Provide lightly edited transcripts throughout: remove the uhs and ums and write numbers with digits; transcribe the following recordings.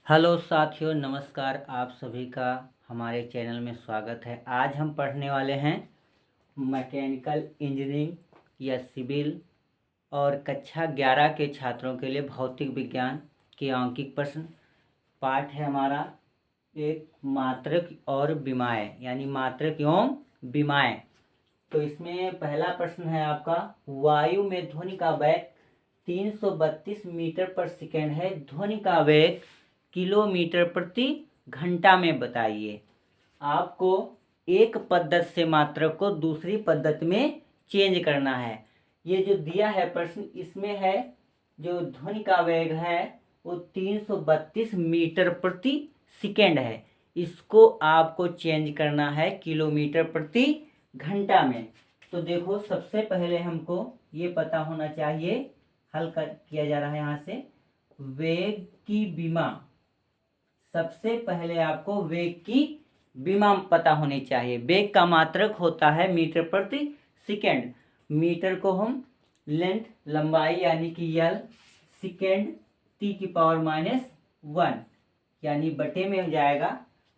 Hello साथियों, नमस्कार। आप सभी का हमारे चैनल में स्वागत है। आज हम पढ़ने वाले हैं मैकेनिकल इंजीनियरिंग या सिविल और कक्षा 11 के छात्रों के लिए भौतिक विज्ञान के अंकित प्रश्न। पाठ है हमारा एक मात्रक और विमाएँ, यानी मात्रक एवं विमाएँ। तो इसमें पहला प्रश्न है आपका, वायु में ध्वनि का वेग 332 मीटर पर सेकेंड है, ध्वनि का वेग किलोमीटर प्रति घंटा में बताइए। आपको एक पद्धति से मात्रक को दूसरी पद्धति में चेंज करना है। ये जो दिया है प्रश्न, इसमें है जो ध्वनि का वेग है वो 332 मीटर प्रति सेकेंड है। इसको आपको चेंज करना है किलोमीटर प्रति घंटा में। तो देखो, सबसे पहले हमको ये पता होना चाहिए, हल किया जा रहा है यहाँ से, वेग की विमा। सबसे पहले आपको वेग की विमा पता होनी चाहिए। वेग का मात्रक होता है मीटर प्रति सेकेंड। मीटर को हम लेंथ, लंबाई यानी कि एल, सेकेंड T⁻⁻1 यानी बटे में हो जाएगा,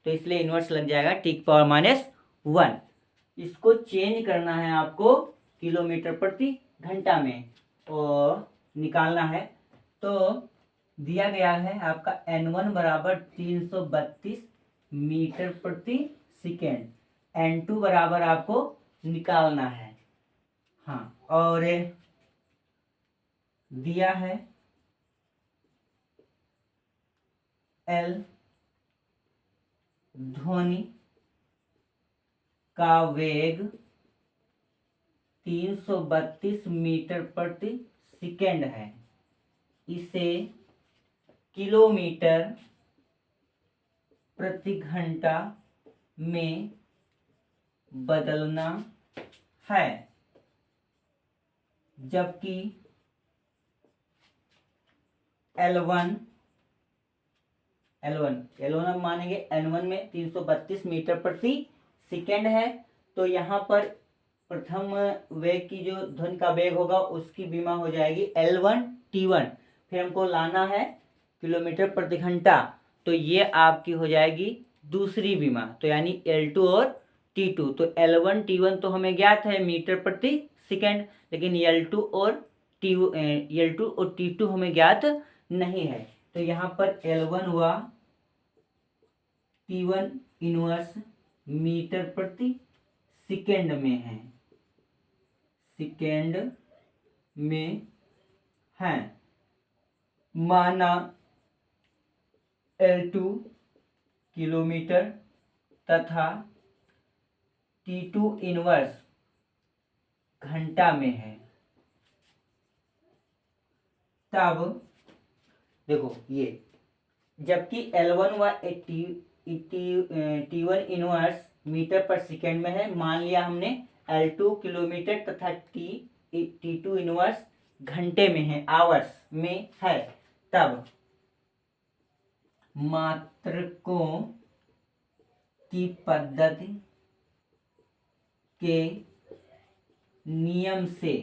तो इसलिए इन्वर्स लग जाएगा T⁻⁻1। इसको चेंज करना है आपको किलोमीटर प्रति घंटा में और निकालना है। तो दिया गया है आपका N1 बराबर 332 मीटर प्रति सेकेंड, N2 बराबर आपको निकालना है। हाँ, और दिया है L, ध्वनि का वेग 332 मीटर प्रति सेकेंड है, इसे किलोमीटर प्रति घंटा में बदलना है। जबकि L1 हम मानेंगे N1 में 332 मीटर प्रति सेकेंड है, तो यहाँ पर प्रथम वेग की जो ध्वनि का वेग होगा उसकी विमा हो जाएगी L1 T1। फिर हमको लाना है किलोमीटर प्रति घंटा, तो ये आपकी हो जाएगी दूसरी विमा, तो यानी L2 और T2। तो L1 T1 तो हमें ज्ञात है मीटर प्रति सेकेंड, लेकिन L2 और T2 हमें ज्ञात नहीं है। तो यहाँ पर L1 हुआ T1 इनवर्स मीटर प्रति सेकेंड में है, सेकेंड में है। माना L2 किलोमीटर तथा T2 इनवर्स घंटा में है। तब देखो ये, जबकि L1 व T1 इनवर्स मीटर पर सेकेंड में है। मान लिया हमने L2 किलोमीटर तथा T2 इनवर्स घंटे में है, आवर्स में है। तब मात्रकों की पद्धति के नियम से,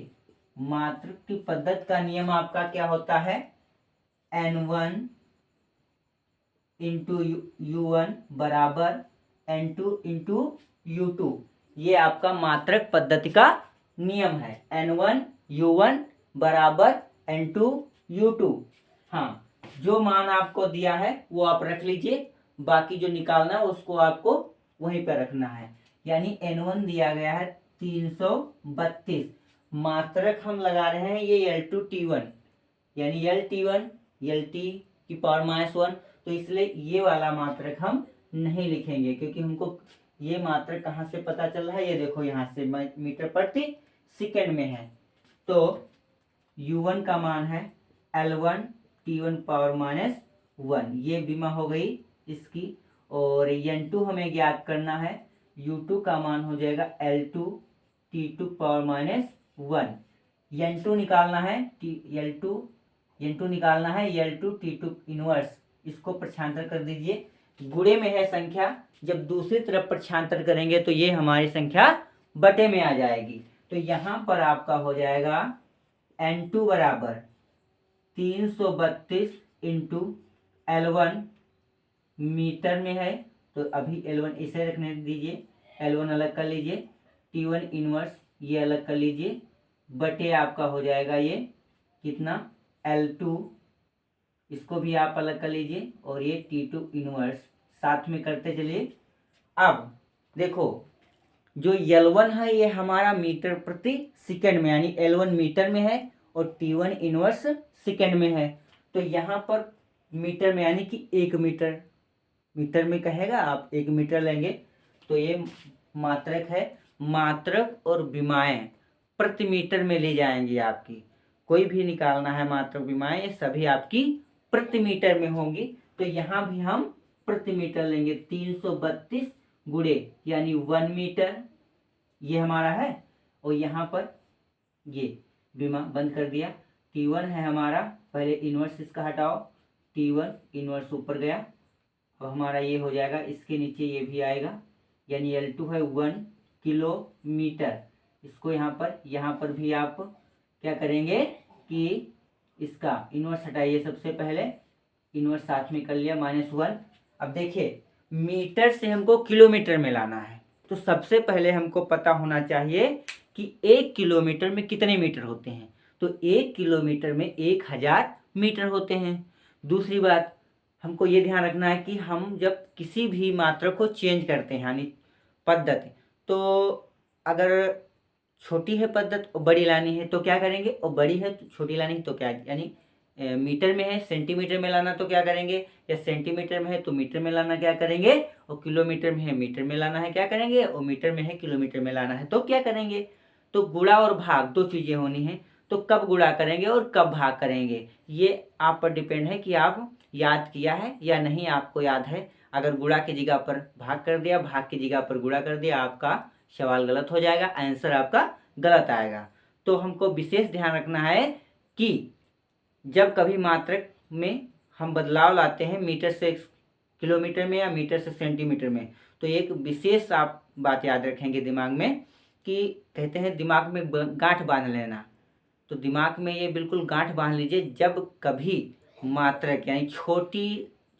मात्रक की पद्धति का नियम आपका क्या होता है, N1 इंटू U1 बराबर N2 इंटू U2। ये आपका मात्रक पद्धति का नियम है, N1 U1 बराबर N2 U2। हाँ, जो मान आपको दिया है वो आप रख लीजिए, बाकी जो निकालना है उसको आपको वहीं पर रखना है। यानी N1 दिया गया है 332, मात्रक हम लगा रहे हैं ये L2 T1, यानी LT1 LT⁻⁻1। तो इसलिए ये वाला मात्रक हम नहीं लिखेंगे, क्योंकि हमको ये मात्रक कहाँ से पता चल रहा है, ये देखो यहाँ से मीटर प्रति सेकेंड में है। तो U1 का मान है L1 T1⁻⁻1, ये विमा हो गई इसकी। और N2 हमें ज्ञात करना है, U2 का मान हो जाएगा L2 T2⁻⁻1। N2 निकालना है, N2 निकालना है L2 T2 इनवर्स। इसको प्रक्षांतर कर दीजिए, गुणे में है संख्या, जब दूसरी तरफ प्रक्षांतर करेंगे तो ये हमारी संख्या बटे में आ जाएगी। तो यहाँ पर आपका हो जाएगा N2 बराबर 332 इंटू L1 मीटर में है तो अभी L1 इसे रखने दीजिए, L1 अलग कर लीजिए, T1 इनवर्स ये अलग कर लीजिए, बटे आपका हो जाएगा ये कितना L2, इसको भी आप अलग कर लीजिए, और ये T2 इनवर्स साथ में करते चलिए। अब देखो जो L1 है ये हमारा मीटर प्रति सेकंड में, यानी L1 मीटर में है और T1 इनवर्स सेकंड में है। तो यहाँ पर मीटर में यानी कि 1 मीटर, मीटर में कहेगा आप 1 मीटर लेंगे तो ये मात्रक है। मात्रक और विमाएं प्रति मीटर में ले जाएंगी आपकी, कोई भी निकालना है मात्रक विमाएं ये सभी आपकी प्रति मीटर में होंगी। तो यहाँ भी हम प्रति मीटर लेंगे, 332 गुणे यानी 1 मीटर ये हमारा है। और यहाँ पर ये विमा बंद कर दिया, T1 है हमारा, पहले इनवर्स इसका हटाओ, T1 इनवर्स ऊपर गया और हमारा ये हो जाएगा, इसके नीचे ये भी आएगा, यानी L2 है 1 किलोमीटर। इसको यहाँ पर भी आप क्या करेंगे कि इसका इनवर्स हटाइए, सबसे पहले इनवर्स साथ में कर लिया -1। अब देखिए मीटर से हमको किलोमीटर में लाना है, तो सबसे पहले हमको पता होना चाहिए कि 1 किलोमीटर में कितने मीटर होते हैं। तो 1 किलोमीटर में 1000 मीटर होते हैं। दूसरी बात हमको ये ध्यान रखना है कि हम जब किसी भी मात्रा को चेंज करते हैं यानी पद्धति, तो अगर छोटी है पद्धति और बड़ी लानी है तो क्या करेंगे, और बड़ी है तो छोटी लानी है तो क्या, यानी मीटर में है सेंटीमीटर में लाना तो क्या करेंगे, या सेंटीमीटर में है तो मीटर में लाना क्या करेंगे, और किलोमीटर में है मीटर में लाना है क्या करेंगे, और मीटर में है किलोमीटर में लाना है तो क्या करेंगे। तो गुणा और भाग दो चीज़ें होनी है, तो कब गुणा करेंगे और कब भाग करेंगे ये आप पर डिपेंड है कि आप याद किया है या नहीं आपको याद है। अगर गुणा की जगह पर भाग कर दिया, भाग की जगह पर गुणा कर दिया, आपका सवाल गलत हो जाएगा, आंसर आपका गलत आएगा। तो हमको विशेष ध्यान रखना है कि जब कभी मात्रक में हम बदलाव लाते हैं मीटर से किलोमीटर में या मीटर से सेंटीमीटर में, तो एक विशेष आप बात याद रखेंगे दिमाग में कि कहते हैं दिमाग में गांठ बांध लेना। तो दिमाग में ये बिल्कुल गांठ बांध लीजिए, जब कभी मात्रक यानी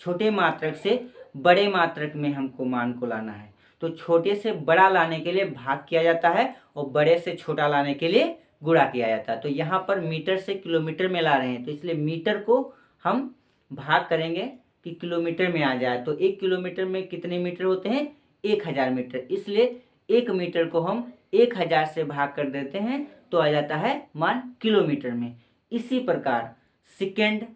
छोटे मात्रक से बड़े मात्रक में हमको मान को लाना है तो छोटे से बड़ा लाने के लिए भाग किया जाता है और बड़े से छोटा लाने के लिए गुणा किया जाता है। तो यहाँ पर मीटर से किलोमीटर में ला रहे हैं तो इसलिए मीटर को हम भाग करेंगे कि किलोमीटर में आ जाए। तो 1 किलोमीटर में कितने मीटर होते हैं, 1000 मीटर, इसलिए 1 मीटर को हम 1000 से भाग कर देते हैं तो आ जाता है मान किलोमीटर में। इसी प्रकार सेकेंड,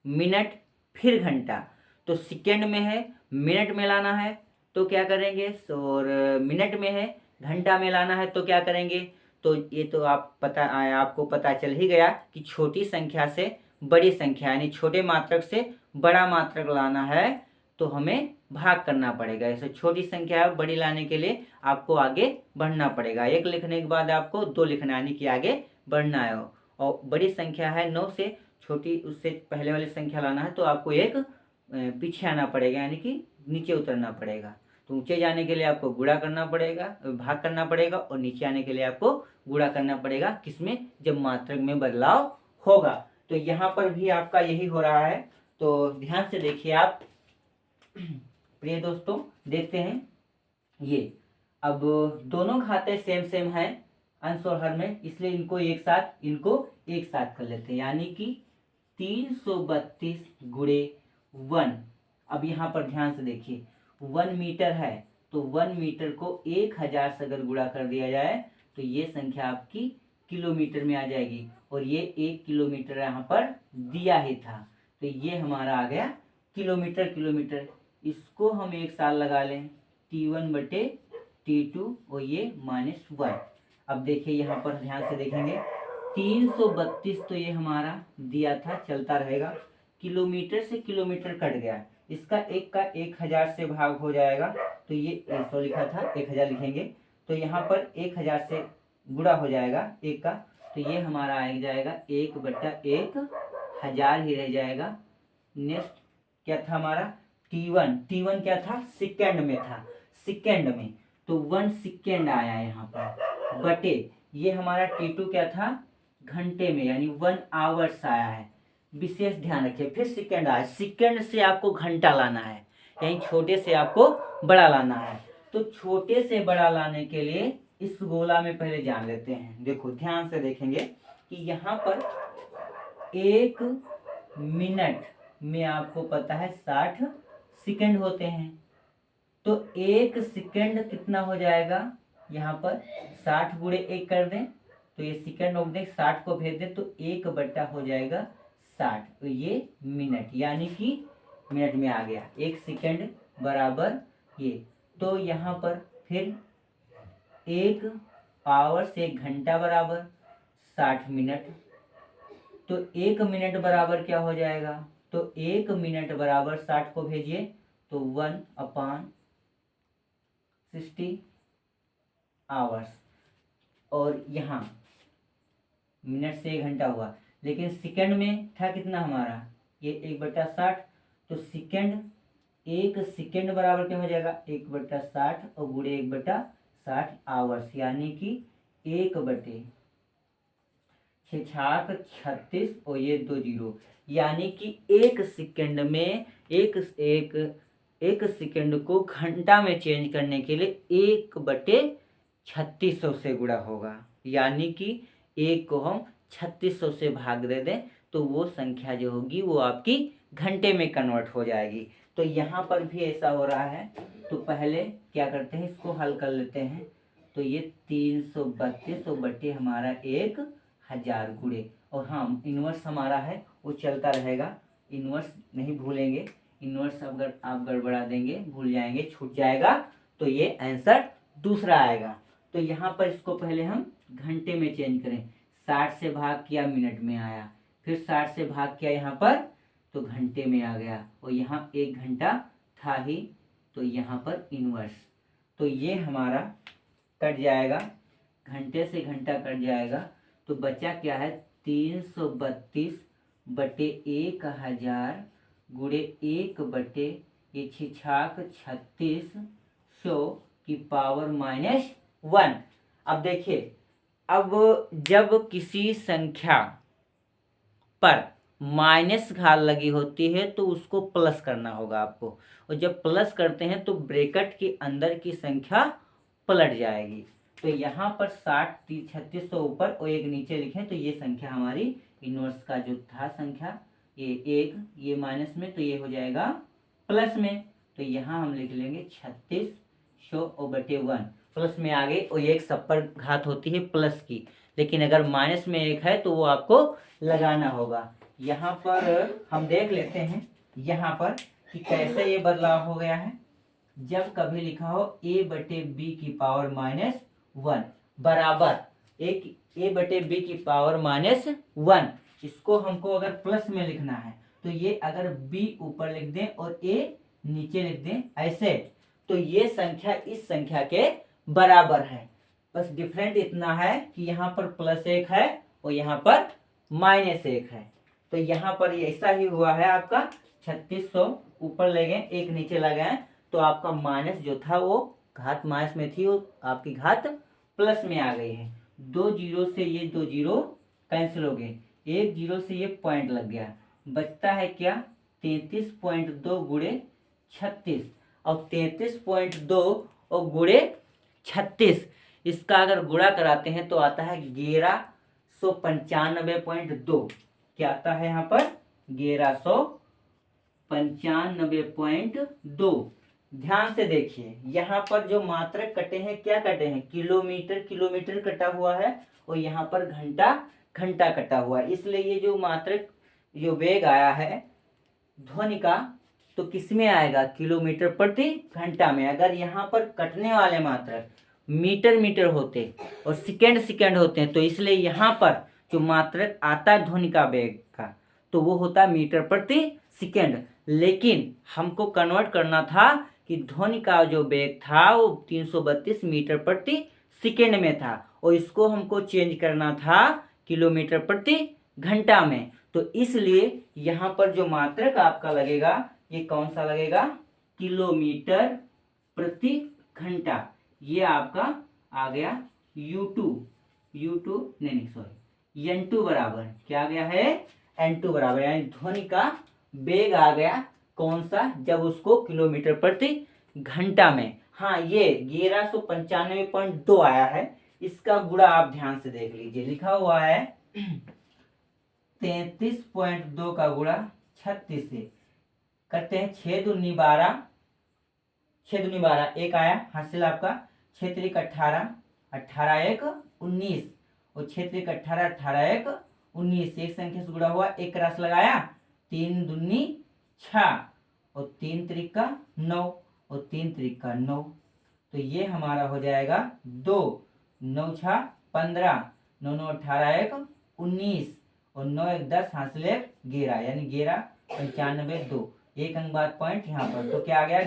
मिनट, फिर घंटा। तो सेकेंड में है, मिनट में लाना है तो क्या करेंगे, और मिनट में है, घंटा में लाना है तो क्या करेंगे। तो ये तो आपको पता चल ही गया कि छोटी संख्या से बड़ी संख्या यानी छोटे मात्रक से बड़ा मात्रक लाना है तो हमें भाग करना पड़ेगा। ऐसे छोटी संख्या बड़ी लाने के लिए आपको आगे बढ़ना पड़ेगा, 1 लिखने के बाद आपको 2 लिखना यानी कि आगे बढ़ना है। और बड़ी संख्या है 9 से छोटी उससे पहले वाली संख्या लाना है तो आपको एक पीछे आना पड़ेगा यानी कि नीचे उतरना पड़ेगा। तो ऊंचे जाने के लिए आपको गुणा करना पड़ेगा, भाग करना पड़ेगा, और नीचे आने के लिए आपको गुणा करना पड़ेगा किसमें, जब मात्रक में बदलाव होगा। तो यहाँ पर भी आपका यही हो रहा है, तो ध्यान से देखिए आप प्रिय दोस्तों। देखते हैं ये अब दोनों खाते सेम है अंश और हर में, इसलिए इनको एक साथ कर लेते हैं, यानी कि 332 गुणे 1। अब यहाँ पर ध्यान से देखिए 1 मीटर है तो 1 मीटर को 1000 से अगर गुणा कर दिया जाए तो ये संख्या आपकी किलोमीटर में आ जाएगी, और ये 1 किलोमीटर यहाँ पर दिया ही था तो ये हमारा आ गया किलोमीटर। इसको हम एक साल लगा लें, T1 बटे T2 और ये -1। अब देखिए यहाँ पर ध्यान से देखेंगे 332 तो ये हमारा दिया था, चलता रहेगा, किलोमीटर से किलोमीटर कट गया, इसका एक का 1000 से भाग हो जाएगा तो ये 100 लिखा था 1000 लिखेंगे तो यहाँ पर 1000 से गुणा हो जाएगा एक का, तो ये हमारा आ जाएगा 1/1000 ही रह जाएगा। नेक्स्ट क्या था हमारा T1 क्या था, सेकेंड में था, सेकेंड में तो 1 सेकेंड आया यहाँ पर, बटे ये हमारा T2 क्या था, घंटे में यानी 1 आवर्स आया है। विशेष ध्यान रखिए, फिर सेकेंड आया, सेकेंड से आपको घंटा लाना है यानी छोटे से आपको बड़ा लाना है। तो छोटे से बड़ा लाने के लिए इस गोला में पहले जान लेते हैं। देखो ध्यान से देखेंगे कि यहाँ पर 1 मिनट में आपको पता है 60 सेकंड होते हैं। तो 1 सेकंड कितना हो जाएगा, यहाँ पर 60 गुणे 1 कर दें तो ये सेकंड हो दें, 60 को भेज दें तो 1 बट्टा हो जाएगा 60। तो ये मिनट यानी कि मिनट में आ गया। 1 सेकंड बराबर ये। तो यहाँ पर फिर 1 आवर से 1 घंटा बराबर 60 मिनट। तो 1 मिनट बराबर क्या हो जाएगा, तो 1 मिनट बराबर 60 को भेजिए तो 1/60 आवर्स। और यहाँ मिनट से 1 घंटा हुआ, लेकिन सेकंड में था कितना हमारा, ये 1/60। तो सेकंड 1 सेकंड बराबर क्या हो जाएगा, 1/60 और गुणे 1/60 आवर्स, यानी कि 1/6×36 और ये 2 जीरो, यानी कि 1 सेकंड में एक सेकंड को घंटा में चेंज करने के लिए 1/3600 से गुणा होगा। यानी कि 1 को हम 3600 से भाग दे दें तो वो संख्या जो होगी वो आपकी घंटे में कन्वर्ट हो जाएगी। तो यहाँ पर भी ऐसा हो रहा है। तो पहले क्या करते हैं, इसको हल कर लेते हैं। तो ये 332 और बटे हमारा 1000 गुणे, और हाँ इन्वर्स हमारा है वो चलता रहेगा, इन्वर्स नहीं भूलेंगे। इन्वर्स अगर आप गड़बड़ा देंगे, भूल जाएंगे, छूट जाएगा तो ये आंसर दूसरा आएगा। तो यहाँ पर इसको पहले हम घंटे में चेंज करें। 60 से भाग किया मिनट में आया, फिर 60 से भाग किया यहाँ पर तो घंटे में आ गया, और यहाँ 1 घंटा था ही तो यहाँ पर इन्वर्स। तो ये हमारा कट जाएगा, घंटे से घंटा कट जाएगा। तो बचा क्या है, 332 बटे 1000 गुणे 1/6×3600 की पावर -1। अब देखिए, अब जब किसी संख्या पर माइनस घात लगी होती है तो उसको प्लस करना होगा आपको, और जब प्लस करते हैं तो ब्रैकेट के अंदर की संख्या पलट जाएगी। तो यहाँ पर 3600 ऊपर और 1 नीचे लिखें तो ये संख्या हमारी इनवर्स का जो था संख्या, ये 1, ये माइनस में तो ये हो जाएगा प्लस में। तो यहाँ हम लिख लेंगे 3600 और बटे 1, प्लस में आ गई, और ये एक सब पर घात होती है प्लस की, लेकिन अगर माइनस में 1 है तो वो आपको लगाना होगा। यहाँ पर हम देख लेते हैं यहाँ पर कि कैसे ये बदलाव हो गया है। जब कभी लिखा हो a/b की पावर -1 बराबर a/b की पावर -1, इसको हमको अगर प्लस में लिखना है तो ये अगर b ऊपर लिख दें और a नीचे लिख दें ऐसे, तो ये संख्या इस संख्या के बराबर है। बस डिफरेंट इतना है कि यहाँ पर +1 है और यहाँ पर -1 है। तो यहाँ पर ऐसा ही हुआ है आपका 3600 ऊपर ले गए, 1 नीचे लगाए, तो आपका माइनस जो था वो घात माइनस में थी, वो आपकी घात प्लस में आ गई है। 2 जीरो से ये 2 जीरो कैंसिल हो गए, 1 जीरो से ये पॉइंट लग गया, बचता है क्या 33.2 गुणे 36, और 33.2 और गुणे 36 इसका अगर गुणा कराते हैं तो आता है 1195.2। क्या आता है यहाँ पर 1195.2। ध्यान से देखिए, यहाँ पर जो मात्रक कटे हैं क्या कटे हैं, किलोमीटर कटा हुआ है, और यहाँ पर घंटा कटा हुआ है। इसलिए ये जो मात्रक जो वेग आया है ध्वनि का तो किसमें आएगा, किलोमीटर प्रति घंटा में। अगर यहाँ पर कटने वाले मात्रक मीटर होते और सेकंड होते हैं तो इसलिए यहाँ पर जो मात्रक आता है ध्वनि का वेग का तो वो होता है मीटर प्रति सेकंड। लेकिन हमको कन्वर्ट करना था कि ध्वनि का जो वेग था वो 332 मीटर प्रति सेकंड में था, और इसको हमको चेंज करना था किलोमीटर प्रति घंटा में। तो इसलिए यहाँ पर जो मात्रक आपका लगेगा ये कौन सा लगेगा, किलोमीटर प्रति घंटा। ये आपका आ गया N2 बराबर क्या आ गया है, N2 बराबर, यानी ध्वनि का वेग आ गया कौन सा? जब उसको किलोमीटर प्रति घंटा में, हाँ ये 1195.2 आया है। इसका गुणा आप ध्यान से देख लीजिए, लिखा हुआ है 33.2 का गुणा 36 से करते हैं। 6 दूनी 12, 6 दूनी 12, एक आया हासिल आपका। 6 त्रिक 18, 18 एक 19, और 6 त्रिक 18, 18 एक 19, एक संख्या से गुणा हुआ, एक क्रॉस लगाया, 3 दूनी 6, और 3 त्रिक का 9, और 3 त्रिक का 9, तो ये हमारा हो जाएगा 2, 9 6 15, 9 9 18 एक 19, और 9 एक 10, हासिल 11, यानी 1195.2, एक अंक बाद पॉइंट यहाँ पर, तो क्या आ गया?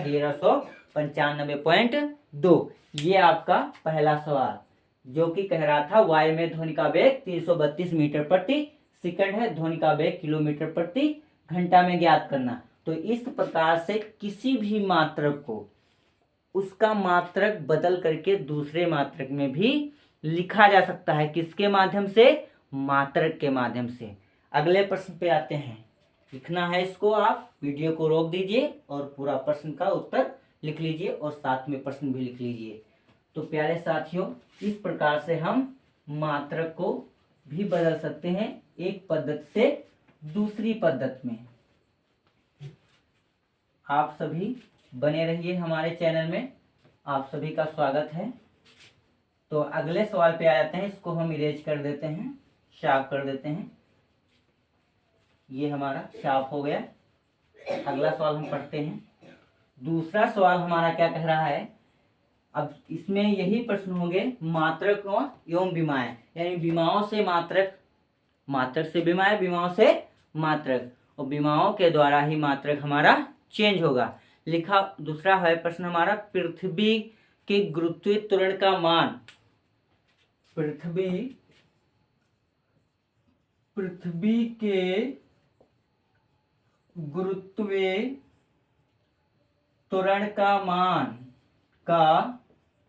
1195.2। ये आपका पहला सवाल जो कि कह रहा था वायु में ध्वनि का वेग 332 मीटर प्रति सेकंड है, ध्वनि का वेग किलोमीटर प्रति घंटा में ज्ञात करना। तो इस प्रकार से किसी भी मात्रक को उसका मात्रक बदल करके दूसरे मात्रक में भी लिखा जा सकता है। किसके माध्यम से? मात्रक के माध्यम से। अगले प्रश्न पे आते हैं। लिखना है इसको, आप वीडियो को रोक दीजिए और पूरा प्रश्न का उत्तर लिख लीजिए और साथ में प्रश्न भी लिख लीजिए। तो प्यारे साथियों, इस प्रकार से हम मात्रक को भी बदल सकते हैं एक पद्धति से दूसरी पद्धति में। आप सभी बने रहिए हमारे चैनल में, आप सभी का स्वागत है। तो अगले सवाल पे आ जाते हैं। इसको हम इरेज कर देते हैं, साफ कर देते हैं। ये हमारा साफ हो गया। अगला सवाल हम पढ़ते हैं। दूसरा सवाल हमारा क्या कह रहा है? अब इसमें यही प्रश्न होंगे, मात्रक एवं विमाएं, यानी विमाओं से मात्रक, मात्रक से विमाएं, विमाओं से मात्रक, और विमाओं के द्वारा ही मात्रक हमारा चेंज होगा। लिखा दूसरा है प्रश्न हमारा, पृथ्वी के गुरुत्वीय त्वरण का मान, पृथ्वी के गुरुत्वीय त्वरण का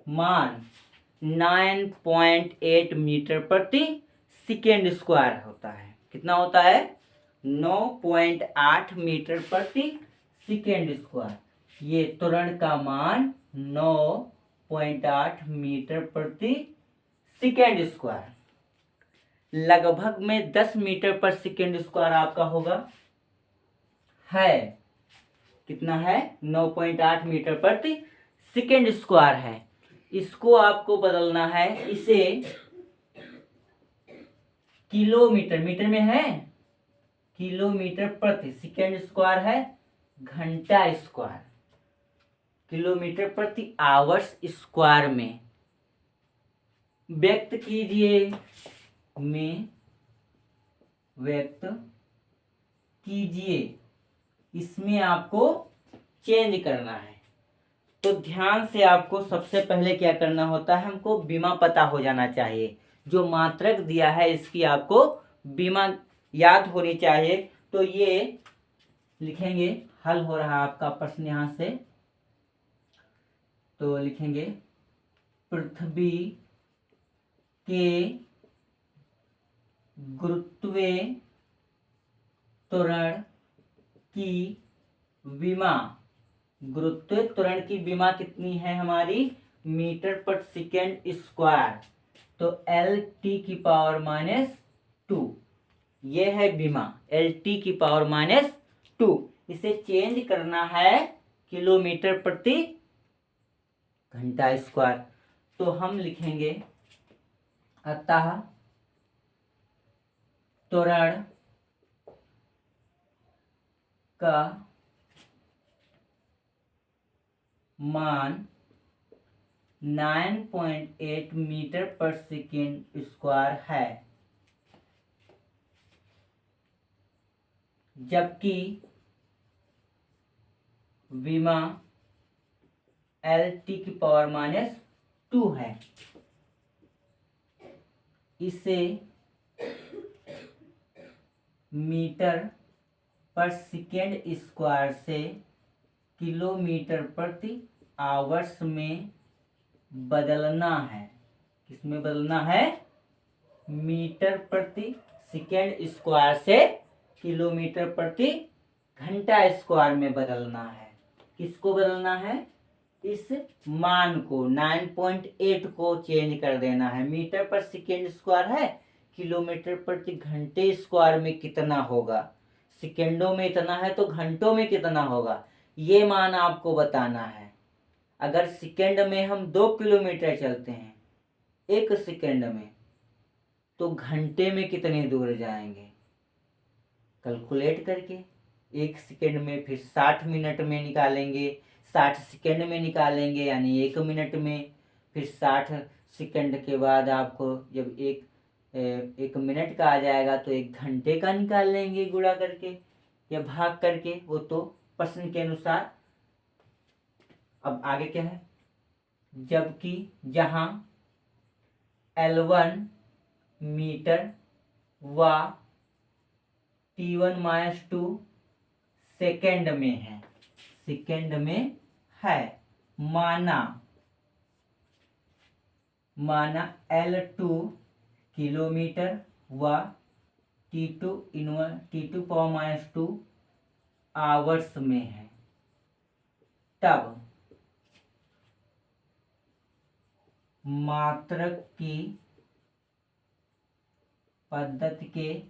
मान 9.8 मीटर प्रति सेकेंड स्क्वायर होता है। कितना होता है? 9.8 मीटर प्रति सेकेंड स्क्वायर। ये त्वरण का मान 9.8 मीटर प्रति सेकेंड स्क्वायर, लगभग में 10 मीटर पर सेकेंड स्क्वायर आपका होगा, है कितना है? 9.8 मीटर प्रति सेकेंड स्क्वायर है। इसको आपको बदलना है, इसे किलोमीटर, मीटर में है किलोमीटर प्रति सेकेंड स्क्वायर है, घंटा स्क्वायर, किलोमीटर प्रति आवर्स स्क्वायर में व्यक्त कीजिए, में व्यक्त कीजिए। इसमें आपको चेंज करना है। तो ध्यान से आपको सबसे पहले क्या करना होता है, हमको बीमा पता हो जाना चाहिए। जो मात्रक दिया है इसकी आपको बीमा याद होनी चाहिए। तो ये लिखेंगे, हल हो रहा आपका प्रश्न यहां से, तो लिखेंगे पृथ्वी के गुरुत्वीय त्वरण की विमा, गुरुत्वीय त्वरण की विमा कितनी है हमारी? मीटर पर सेकेंड स्क्वायर, तो L⁻², ये है विमा, L⁻²। इसे चेंज करना है किलोमीटर प्रति घंटा स्क्वायर। तो हम लिखेंगे, अतः त्वरण का मान 9.8 मीटर पर सेकेंड स्क्वायर है, जबकि विमा L⁻² है। इसे मीटर पर सेकेंड स्क्वायर से किलोमीटर प्रति आवर्स में बदलना है। किसमें बदलना है? मीटर प्रति सेकेंड स्क्वायर से किलोमीटर प्रति घंटा स्क्वायर में बदलना है। किसको बदलना है? इस मान को 9.8 को चेंज कर देना है। मीटर पर सेकेंड स्क्वायर है, किलोमीटर प्रति घंटे स्क्वायर में कितना होगा? सेकेंडों में इतना है तो घंटों में कितना होगा, ये मान आपको बताना है। अगर सेकेंड में हम 2 किलोमीटर चलते हैं 1 सेकेंड में, तो घंटे में कितनी दूर जाएंगे? कैलकुलेट करके 1 सेकेंड में, फिर 60 मिनट में निकालेंगे, 60 सेकेंड में निकालेंगे यानी 1 मिनट में, फिर 60 सेकेंड के बाद आपको जब एक मिनट का आ जाएगा तो 1 घंटे का निकाल लेंगे गुणा करके या भाग करके, वो तो प्रश्न के अनुसार। अब आगे क्या है? जबकि जहां L1 मीटर व T1-2 सेकेंड में है, सेकेंड में है, माना L2 किलोमीटर व T2 आवर्स में है, तब मात्रक की पद्धति के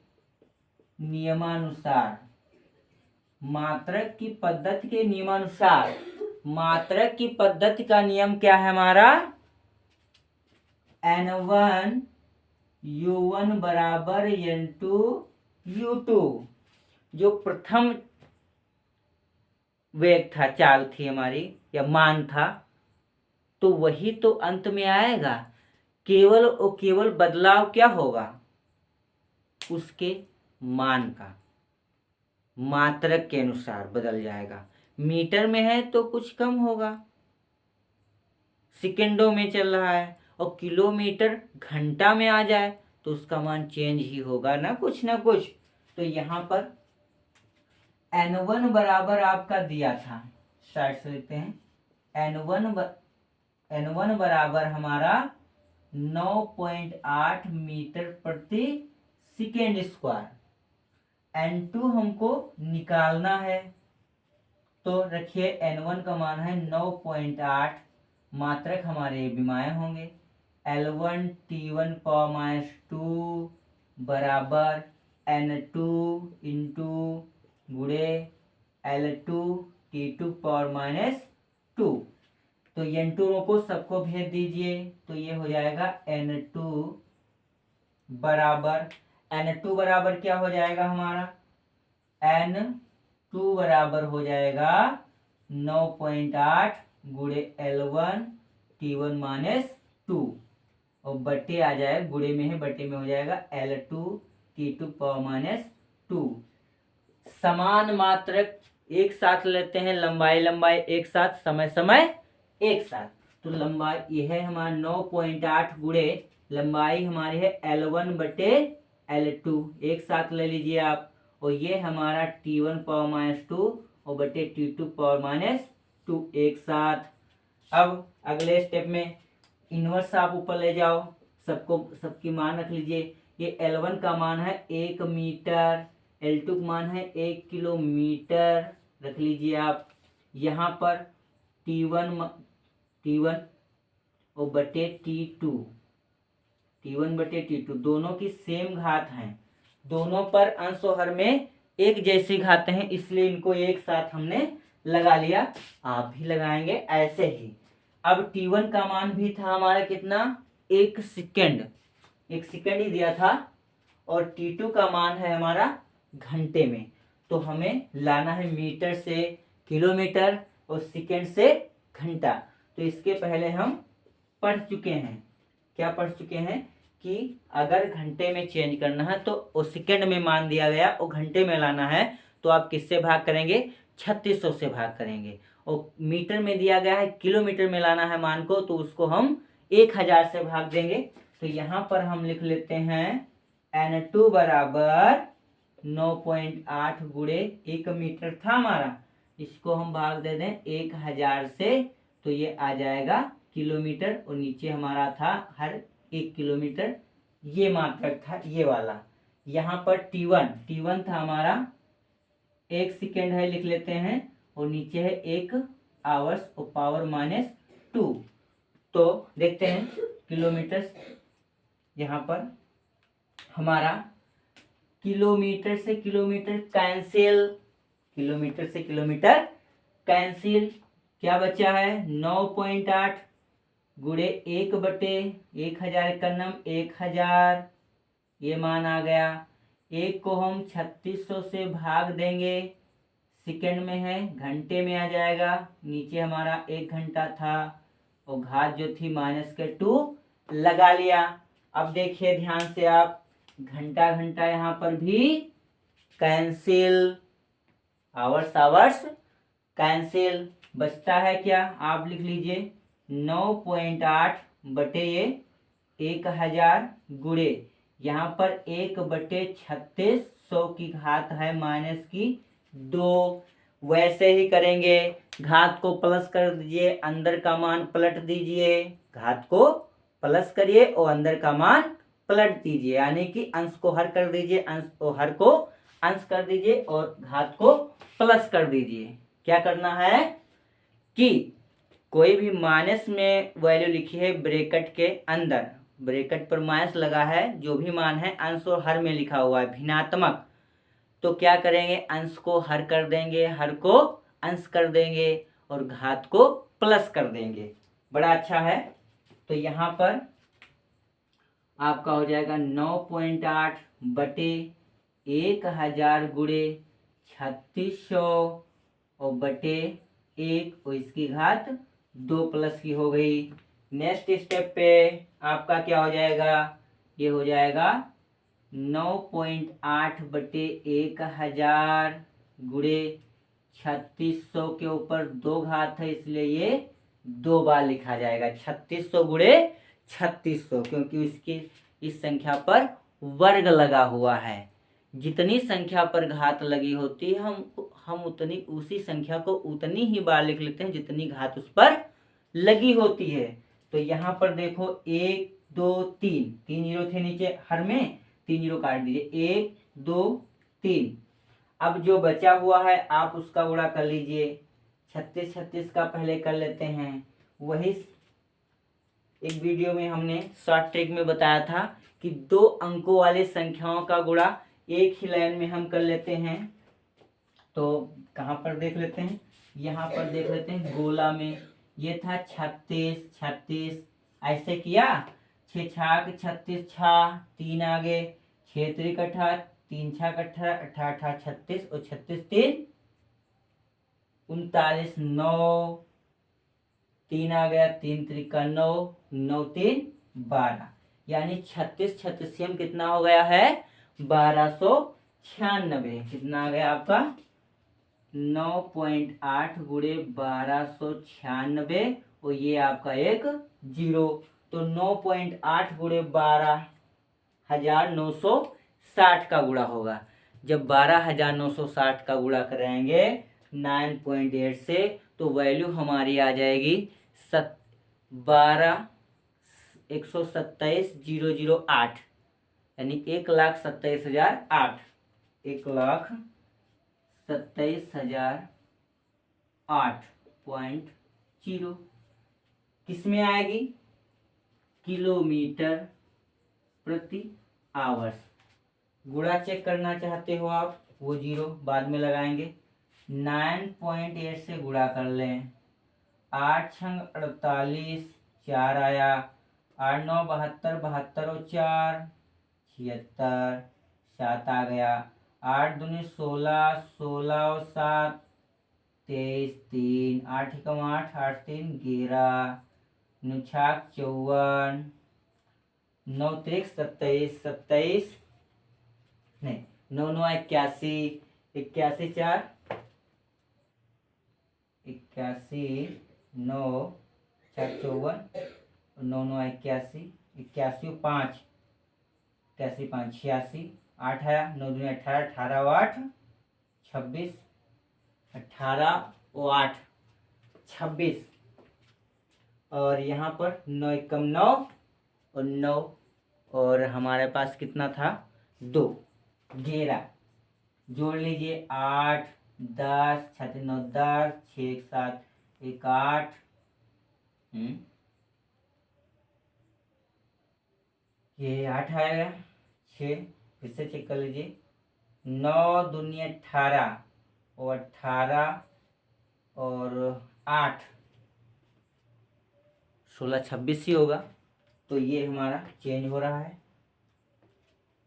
नियमानुसार, मात्रक की पद्धति के नियमानुसार, मात्रक की पद्धति का नियम क्या है हमारा? N1 U1 बराबर N2 U2। जो प्रथम वेग था, चाल थी हमारी या मान था, तो वही तो अंत में आएगा। केवल और केवल बदलाव क्या होगा? उसके मान का, मात्रक के अनुसार बदल जाएगा। मीटर में है तो कुछ कम होगा, सेकेंडों में चल रहा है, और किलोमीटर घंटा में आ जाए तो उसका मान चेंज ही होगा ना कुछ। तो यहाँ पर N1 बराबर आपका दिया था, साइड से लिखते हैं, N1 बराबर हमारा 9.8 मीटर प्रति सेकेंड स्क्वायर। N2 हमको निकालना है, तो रखिए N1 का मान है 9.8, मात्रक हमारे विमाएं होंगे। L1 T1-2 बराबर N2 इंटू गुणे L2 T2-2। तो N2 को सबको भेज दीजिए, तो ये हो जाएगा N2 बराबर क्या हो जाएगा हमारा? N2 बराबर हो जाएगा 9.8 गुणे L1 T1-2, और बट्टे आ जाएगा, गुणे में है, बट्टे में हो जाएगा L2 T2-2। समान मात्रक एक साथ लेते हैं, लंबाई एक साथ, समय एक साथ। तो लंबाई ये है हमारा 9.8 गुणे लंबाई हमारी है L1/L2, एक साथ ले लीजिए आप, और ये हमारा T1-2 और बटे T2-2 एक साथ। अब अगले स्टेप में इनवर्स आप ऊपर ले जाओ, सबकी मान रख लीजिए। ये L1 का मान है 1 मीटर, L2 का मान है 1 किलोमीटर, रख लीजिए आप। यहाँ पर T1 और बटे T2 दोनों की सेम घात हैं, दोनों पर अंश और हर में एक जैसी घातें हैं, इसलिए इनको एक साथ हमने लगा लिया। आप भी लगाएंगे ऐसे ही। अब T1 का मान भी था हमारा कितना? 1 सेकेंड ही दिया था, और T2 का मान है हमारा घंटे में, तो हमें लाना है मीटर से किलोमीटर और सेकेंड से घंटा। तो इसके पहले हम पढ़ चुके हैं, क्या पढ़ चुके हैं कि अगर घंटे में चेंज करना है तो वो सेकेंड में मान दिया गया और घंटे में लाना है, तो आप किससे भाग करेंगे? 3600 से भाग करेंगे। और मीटर में दिया गया है किलोमीटर में लाना है मान को, तो उसको हम 1000 से भाग देंगे। तो यहाँ पर हम लिख लेते हैं N2 बराबर 9.8 गुणे 1 मीटर था हमारा, इसको हम भाग दे दें 1000 से, तो ये आ जाएगा किलोमीटर, और नीचे हमारा था हर 1 किलोमीटर, ये मात्रक था ये वाला। यहाँ पर T1 था हमारा 1 सेकेंड है लिख लेते हैं, और नीचे है 1 आवर्स और पावर -2। तो देखते हैं किलोमीटर, यहाँ पर हमारा किलोमीटर से किलोमीटर कैंसिल, किलोमीटर से किलोमीटर कैंसिल, क्या बचा है 9.8 गुणे 1/1000 का नम 1000, ये मान आ गया। 1 को हम 3600 से भाग देंगे, सेकंड में है, घंटे में आ जाएगा, नीचे हमारा 1 घंटा था और घात जो थी -2 लगा लिया। अब देखिए ध्यान से आप, घंटा घंटा यहाँ पर भी कैंसिल, आवर्स आवर्स कैंसिल, बचता है क्या, आप लिख लीजिए 9.8 बटे ये 1000 गुणे, यहाँ पर 1/3600 की घात है -2। वैसे ही करेंगे, घात को प्लस कर दीजिए, अंदर का मान पलट दीजिए, घात को प्लस करिए और अंदर का मान पलट दीजिए, यानी कि अंश को हर कर दीजिए, अंश को हर को अंश कर दीजिए और घात को प्लस कर दीजिए। क्या करना है कि कोई भी माइनस में वैल्यू लिखी है ब्रैकेट के अंदर, ब्रैकेट पर माइनस लगा है, जो भी मान है अंश और हर में लिखा हुआ है भिन्नात्मक, तो क्या करेंगे, अंश को हर कर देंगे, हर को अंश कर देंगे और घात को प्लस कर देंगे। बड़ा अच्छा है। तो यहाँ पर आपका हो जाएगा 9.8 बटे 1000 गुणे 3600 और बटे 1 और इसकी घात 2 प्लस की हो गई। नेक्स्ट स्टेप पे आपका क्या हो जाएगा, ये हो जाएगा 9.8 बटे 1000 गुणे 3600 के ऊपर 2 घात है, इसलिए ये 2 बार लिखा जाएगा 3600 गुणे 3600, क्योंकि इसकी इस संख्या पर वर्ग लगा हुआ है। जितनी संख्या पर घात लगी होती है हम उतनी उसी संख्या को उतनी ही बार लिख लेते हैं जितनी घात उस पर लगी होती है। तो यहाँ पर देखो 1 2 3 जीरो थे नीचे हर में, 3 जीरो काट दीजिए, 1 2 3। अब जो बचा हुआ है आप उसका गुणा कर लीजिए, 36 का पहले कर लेते हैं। वही एक वीडियो में हमने शॉर्ट ट्रिक में बताया था कि 2 अंकों वाले संख्याओं का गुणा एक ही लाइन में हम कर लेते हैं। तो कहाँ पर देख लेते हैं, यहाँ पर देख लेते हैं गोला में, ये था 36 ऐसे किया, 6 छाक 36 छा 3 आगे, 6 त्रिक 18 3 छाक 18 18 36 और 36 3 39 9 3 आ गया, 3 त्रिक 9 9 3 12, यानी 36 36 कितना हो गया है 1296। कितना आ गया आपका 9.8 गुणे 1296 और ये आपका एक 0। तो 9.8 गुणे 12,960 का गुणा होगा। जब 12,960 का गुणा कराएंगे 9.8 से तो वैल्यू हमारी आ जाएगी 1,27,008, यानी 1,27,008, 1,27,008.0 किस में आएगी, किलोमीटर प्रति आवर्स। गुणा चेक करना चाहते हो आप, वो 0 बाद में लगाएंगे। 9.8 से गुणा कर लें, 8 छंग 48, 4 आया, 8 9 72, 72 और 4 76, 7 आ गया, 8 दूनी 16, 16 और 7 23, 3 8 एकम 8, 8 3 11, 9 छाक 54, 9 त्रिक 27, 27 नहीं 9 9 81, 81 4 81 9 4 54 9 9 81, 81 5 81 5 86, 8 आया, 9 दूनी 18, 18 और 8 26, 18 और 8 26 और यहाँ पर 9 एकम 9 और 9 और हमारे पास कितना था 2 11, जोड़ लीजिए 8 10, 6 3 9 10, 6 1 7 1 8, ये 8 आएगा। 6 फिर से चेक कर लीजिए। 9 दूनी 18 और 18 और 8 16 26 ही होगा। तो ये हमारा चेंज हो रहा है।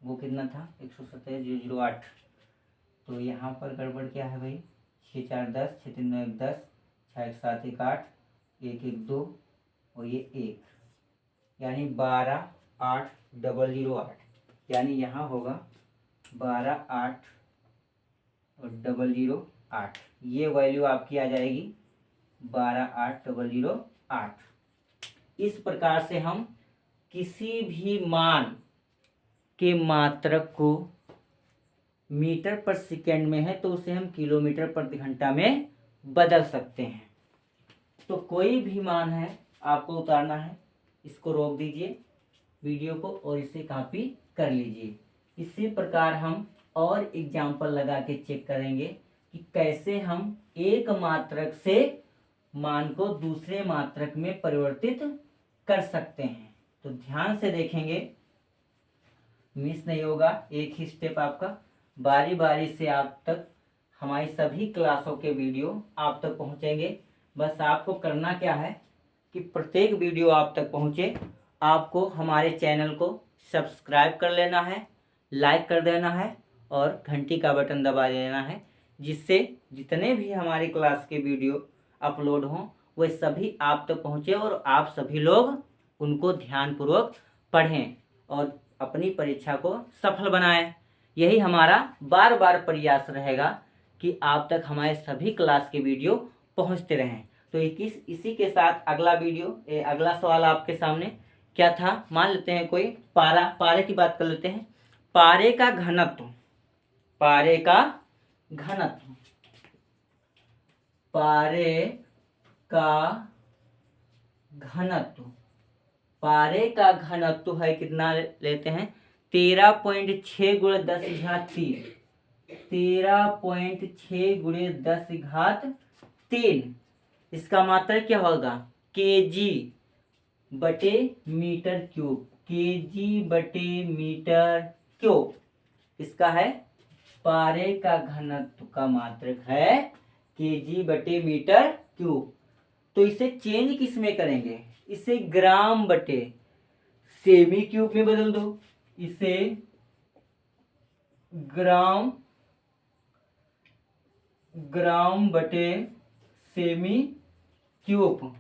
वो कितना था 127,008। तो यहाँ पर गड़बड़ क्या है भाई, 6 4 10, 6 3 9 1 10, 6 1 7 1 8, 1 1 2 और ये 1, यानी 12 8 008, यानी यहाँ होगा 12 8 और 008। ये वैल्यू आपकी आ जाएगी 12 8 008। इस प्रकार से हम किसी भी मान के मात्रक को मीटर पर सेकेंड में है तो उसे हम किलोमीटर प्रति घंटा में बदल सकते हैं। तो कोई भी मान है आपको उतारना है, इसको रोक दीजिए वीडियो को और इसे कॉपी कर लीजिए। इसी प्रकार हम और एग्जाम्पल लगा के चेक करेंगे कि कैसे हम एक मात्रक से मान को दूसरे मात्रक में परिवर्तित कर सकते हैं। तो ध्यान से देखेंगे, मिस नहीं होगा, एक ही स्टेप आपका। बारी बारी से आप तक हमारी सभी क्लासों के वीडियो आप तक पहुंचेंगे। बस आपको करना क्या है कि प्रत्येक वीडियो आप तक पहुंचे, आपको हमारे चैनल को सब्सक्राइब कर लेना है, लाइक कर देना है और घंटी का बटन दबा देना है, जिससे जितने भी हमारे क्लास के वीडियो अपलोड हों वे सभी आप तक पहुंचे और आप सभी लोग उनको ध्यानपूर्वक पढ़ें और अपनी परीक्षा को सफल बनाएं। यही हमारा बार बार प्रयास रहेगा कि आप तक हमारे सभी क्लास के वीडियो पहुंचते रहें। तो इसी के साथ अगला वीडियो, अगला सवाल आपके सामने क्या था, मान लेते हैं कोई पारे की बात कर लेते हैं। पारे का घनत्व, पारे का घनत्व, पारे का घनत्व, पारे का घनत्व है कितना लेते हैं 13.6 × 10⁻³ 13.6 × 10⁻³ इसका मात्रक क्या होगा kg बटे मीटर क्यूब, kg बटे मीटर क्यूब इसका है। पारे का घनत्व का मात्रक है kg बटे मीटर क्यूब। तो इसे चेंज किस में करेंगे, इसे ग्राम बटे सेमी क्यूब में बदल दो। इसे ग्राम बटे सेमी क्यूब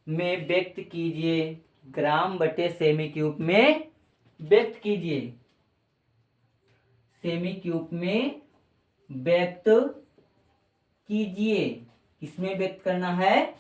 में व्यक्त कीजिए, ग्राम बटे सेमी क्यूब में व्यक्त कीजिए, सेमी क्यूब में व्यक्त कीजिए। किसमें व्यक्त करना है,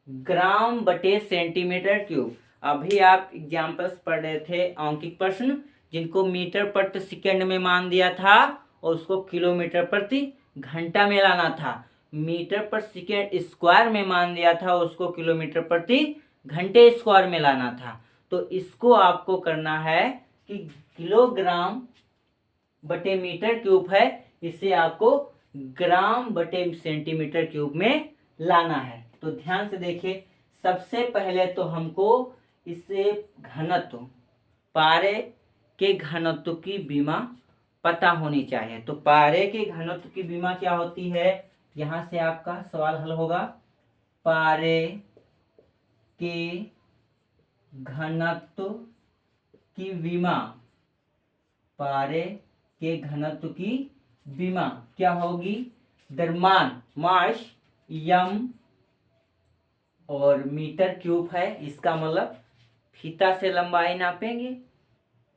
ग्राम बटे सेंटीमीटर क्यूब। अभी आप एग्जाम्पल्स पढ़ रहे थे अंकित प्रश्न, जिनको मीटर प्रति सेकंड में मान दिया था और उसको किलोमीटर प्रति घंटा में लाना था। मीटर पर सेकंड स्क्वायर में मान दिया था, उसको किलोमीटर प्रति घंटे स्क्वायर में लाना था। तो इसको आपको करना है कि किलोग्राम बटे मीटर क्यूब है, इसे आपको ग्राम बटे सेंटीमीटर क्यूब में लाना है। तो ध्यान से देखिए, सबसे पहले तो हमको इसे घनत्व, पारे के घनत्व की विमा पता होनी चाहिए। तो पारे के घनत्व की विमा क्या होती है, यहां से आपका सवाल हल होगा। पारे के घनत्व की विमा, पारे के घनत्व की विमा क्या होगी, द्रव्यमान मास यम और मीटर क्यूब है। इसका मतलब फीता से लंबाई नापेंगे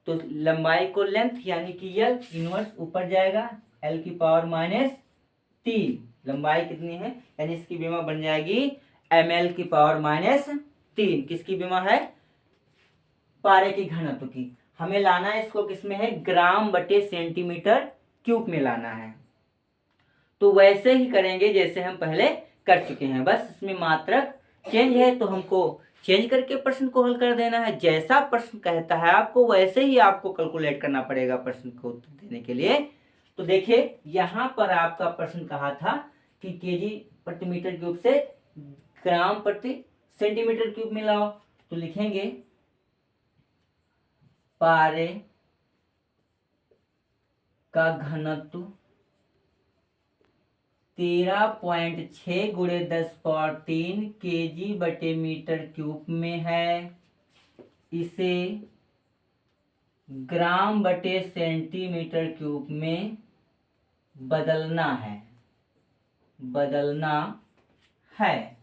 तो लंबाई को लेंथ यानी कि यल इनवर्स ऊपर जाएगा, l की पावर -3 लंबाई कितनी है, यानी इसकी विमा बन जाएगी ml की पावर -3। किसकी विमा है, पारे की घनत्व की। हमें लाना है इसको किसमें है, ग्राम बटे सेंटीमीटर क्यूब में लाना है। तो वैसे ही करेंगे जैसे हम पहले कर चुके हैं, बस इसमें मात्रक चेंज है तो हमको चेंज करके प्रश्न को हल कर देना है। जैसा प्रश्न कहता है आपको वैसे ही आपको कैलकुलेट करना पड़ेगा प्रश्न को उत्तर देने के लिए। तो देखिए यहाँ पर आपका प्रश्न कहा था कि केजी प्रति मीटर क्यूब से ग्राम प्रति सेंटीमीटर क्यूब में लाओ। तो लिखेंगे पारे का घनत्व 13.6 गुणे 10⁻³ kg बटे मीटर क्यूब में है। इसे ग्राम बटे सेंटीमीटर क्यूब में बदलना है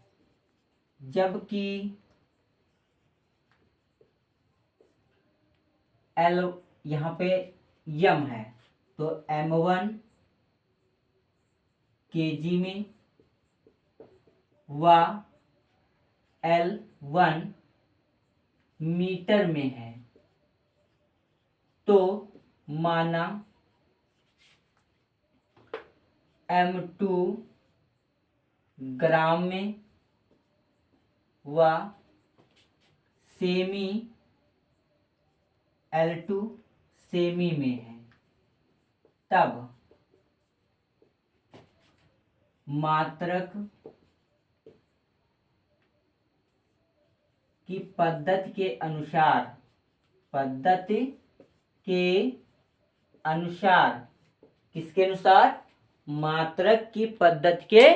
जबकि L यहाँ पे यम है तो M1 kg में व L1 मीटर में है। तो माना M2 ग्राम में व सेमी L2 सेमी में है, तब मात्रक की पद्धति के अनुसार किसके अनुसार? मात्रक की पद्धति के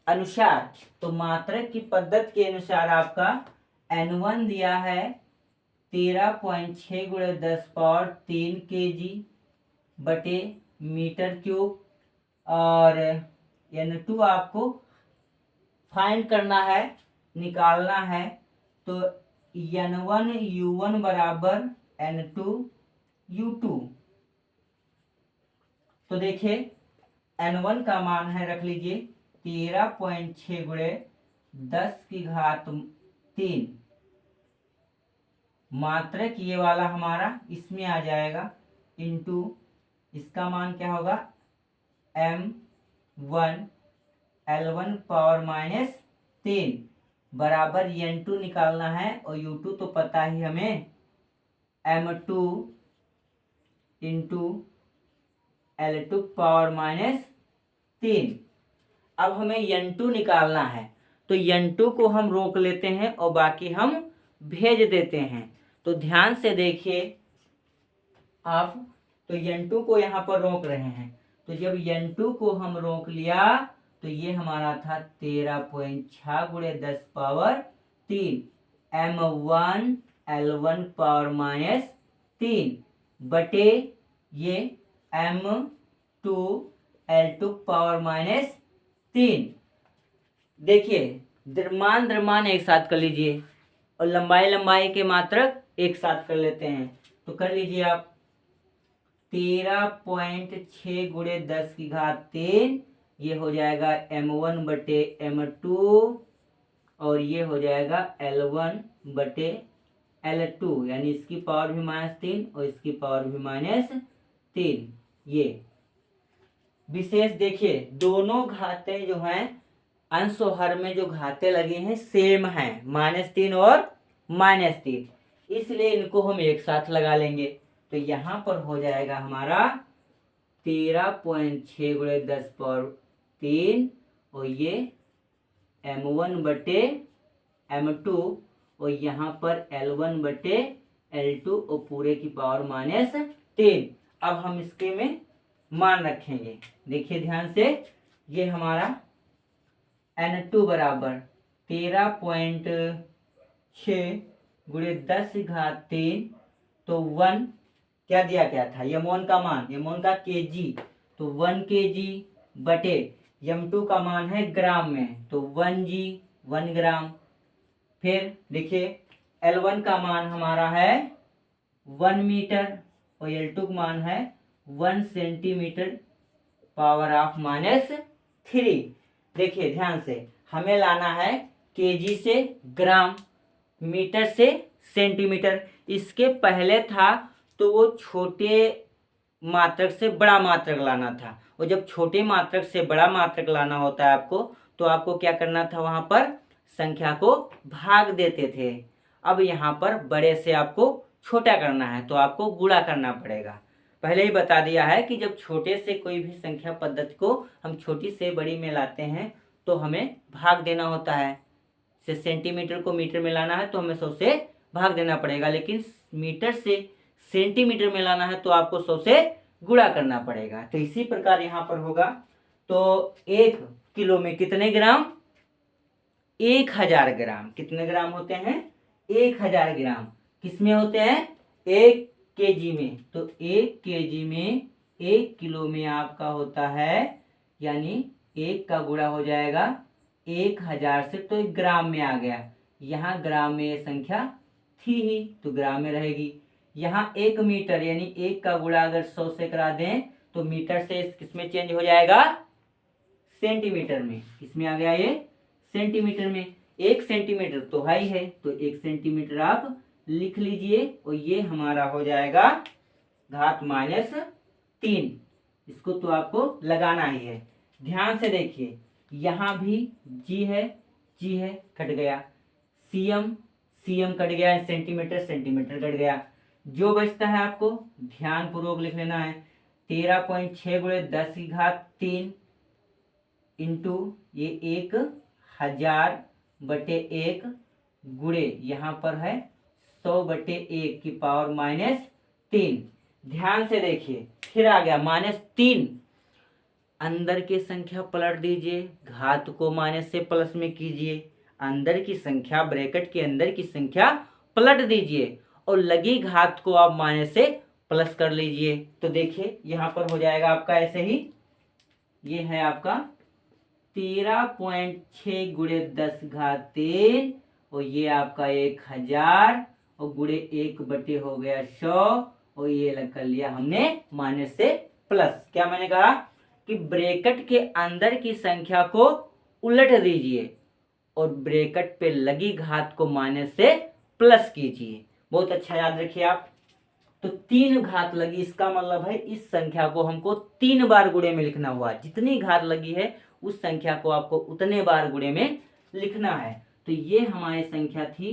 अनुसार। तो मात्रक की पद्धति के अनुसार आपका N1 दिया है 13.6 गुणे 10⁻³ kg बटे मीटर क्यूब और N2 आपको फाइंड करना है, निकालना है। तो N1 U1 बराबर N2 U2। तो देखिए N1 का मान है, रख लीजिए 13.6 गुणे 10⁻³ मात्रक ये वाला हमारा इसमें आ जाएगा, इंटू इसका मान क्या होगा M1 L1 पावर -3 बराबर N2 निकालना है और U2 तो पता ही हमें M2 इंटू L2 पावर -3। अब हमें N2 निकालना है तो N2 को हम रोक लेते हैं और बाकी हम भेज देते हैं। तो ध्यान से देखिए आप, तो N2 को यहाँ पर रोक रहे हैं। तो जब N2 को हम रोक लिया तो ये हमारा था 13.6 गुणे 10⁻³ M1 L1 पावर -3 बटे ये M2 L2 पावर -3। देखिए द्रव्यमान एक साथ कर लीजिए और लंबाई के मात्रक एक साथ कर लेते हैं। तो कर लीजिए आप 13.6 गुणे 10⁻³ ये हो जाएगा M1 बटे M2 और ये हो जाएगा L1 बटे L2, यानी इसकी पावर भी -3 और इसकी पावर भी -3। ये विशेष देखिए दोनों घातें जो हैं अंश और हर में जो घातें लगी हैं सेम हैं, -3 और -3, इसलिए इनको हम एक साथ लगा लेंगे। तो यहाँ पर हो जाएगा हमारा 13.6 गुणे 10⁻³ और ये M1 बटे M2 और यहाँ पर L1 बटे L2 और पूरे की पावर -3। अब हम इसके में मान रखेंगे, देखिए ध्यान से। ये हमारा N2 बराबर 13.6 गुणे 10⁻³ तो 1 क्या दिया गया था M1 का मान, M1 का kg, तो 1 kg बटे M2 का मान है ग्राम में तो 1g 1 ग्राम। फिर देखिए L1 का मान हमारा है 1 मीटर और L2 का मान है 1 सेंटीमीटर पावर ऑफ -3। देखिए ध्यान से हमें लाना है केजी से ग्राम, मीटर से सेंटीमीटर। इसके पहले था तो वो छोटे मात्रक से बड़ा मात्रक लाना था, और जब छोटे मात्रक से बड़ा मात्रक लाना होता है आपको, तो आपको क्या करना था, वहाँ पर संख्या को भाग देते थे। अब यहाँ पर बड़े से आपको छोटा करना है तो आपको गुणा करना पड़ेगा। पहले ही बता दिया है कि जब छोटे से कोई भी संख्या पद्धति को हम छोटी से बड़ी में लाते हैं तो हमें भाग देना होता है। से सेंटीमीटर को मीटर में लाना है तो हमें 100 से भाग देना पड़ेगा, लेकिन मीटर से सेंटीमीटर में लाना है तो आपको 100 से गुणा करना पड़ेगा। तो इसी प्रकार यहाँ पर होगा। तो 1 किलो में कितने ग्राम? 1000 ग्राम। कितने ग्राम होते हैं? 1000 ग्राम। किसमें होते हैं? 1 केजी में। तो 1 केजी में 1 किलो में आपका होता है, यानी 1 का गुणा हो जाएगा 1000 से, तो 1 ग्राम में आ गया। यहाँ ग्राम में ये संख्या थी ही तो ग्राम में रहेगी। यहाँ 1 मीटर यानी 1 का गुणा अगर 100 से करा दें तो मीटर से किसमें चेंज हो जाएगा? सेंटीमीटर में। किसमें आ गया ये? सेंटीमीटर में। 1 सेंटीमीटर तो हाई है तो 1 सेंटीमीटर आप लिख लीजिए और ये हमारा हो जाएगा घात -3। इसको तो आपको लगाना ही है। ध्यान से देखिए, यहाँ भी जी है कट गया, सीएम कट गया, सेंटीमीटर कट गया। जो बचता है आपको ध्यान पूर्वक लिख लेना है 13.6 गुणे 10 की घात 3 इंटू ये 1000/1 गुणे यहाँ पर है 100/1 की पावर -3। ध्यान से देखिए फिर आ गया -3। अंदर की संख्या पलट दीजिए, घात को माइनस से प्लस में कीजिए। अंदर की संख्या, ब्रैकेट के अंदर की संख्या पलट दीजिए और लगी घात को आप माइनस से प्लस कर लीजिए। तो देखिए यहाँ पर हो जाएगा आपका ऐसे ही, ये है आपका 13.6 गुणे 10 घात 3 और ये आपका 1000 और गुणे 1/, हो गया 100 और ये लग कर लिया हमने माइनस से प्लस। क्या मैंने कहा कि ब्रैकेट के अंदर की संख्या को उलट दीजिए और ब्रैकेट पे लगी घात को माइनस से प्लस कीजिए। बहुत अच्छा याद रखिए आप। तो 3 घात लगी, इसका मतलब है इस संख्या को हमको 3 बार गुणे में लिखना हुआ। जितनी घात लगी है उस संख्या को आपको उतने बार गुणे में लिखना है। तो ये हमारी संख्या थी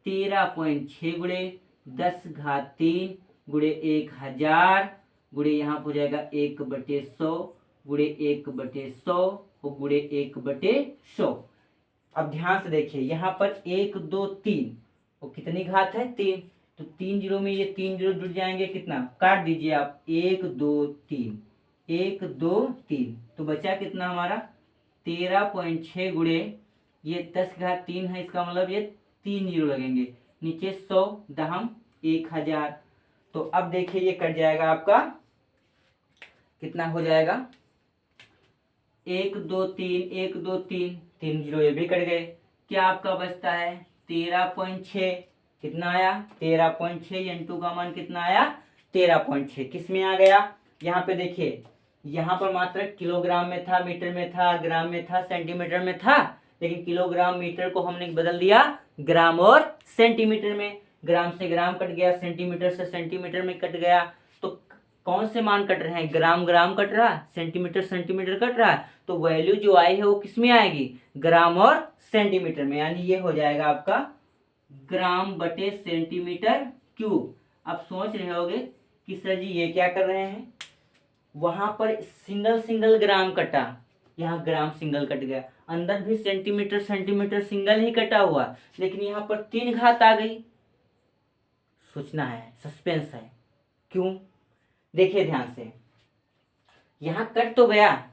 13.6 गुणे 10 घात 3 गुणे 1000 गुणे यहाँ हो जाएगा 1/100 गुणे 1/100 और गुणे 1/100। अब ध्यान से देखिए यहाँ पर 1 2 3 और कितनी घात है? 3। तो 3 जीरो में ये 3 जीरो जुड़ जाएंगे, कितना काट दीजिए आप, 1 2 3 1 2 3। तो बचा कितना हमारा 13.6 गुणे ये 10 घात 3 है, इसका मतलब ये 3 जीरो लगेंगे, नीचे 100 दहम 1000। तो अब देखिए ये कट जाएगा आपका, कितना हो जाएगा 1 2 3 1 2 3 3 जीरो ये भी कट गए। क्या आपका बचता है 13.6। कितना आया 13.6, n2 का मान कितना आया 13.6। किस में आ गया? यहाँ पे देखिए, यहाँ पर मात्र किलोग्राम में था, मीटर में था, ग्राम में था, सेंटीमीटर में था, लेकिन किलोग्राम मीटर को हमने बदल दिया ग्राम और सेंटीमीटर में। ग्राम से ग्राम कट गया, सेंटीमीटर से सेंटीमीटर में कट गया। तो कौन से मान कट रहे हैं? ग्राम ग्राम कट रहा है, सेंटीमीटर सेंटीमीटर कट रहा है। तो वैल्यू जो आई है वो किस में आएगी? ग्राम और सेंटीमीटर में। यानी ये हो जाएगा आपका ग्राम/सेंटीमीटर क्यूब। आप सोच रहे होगे कि सर जी ये क्या कर रहे हैं? वहां पर सिंगल ग्राम कटा, यहाँ ग्राम सिंगल कट गया, अंदर भी सेंटीमीटर सेंटीमीटर सिंगल ही कटा हुआ, लेकिन यहाँ पर 3 घात आ गई। सोचना है, सस्पेंस है। क्यों? देखिए ध्यान से, यहाँ कट तो गया,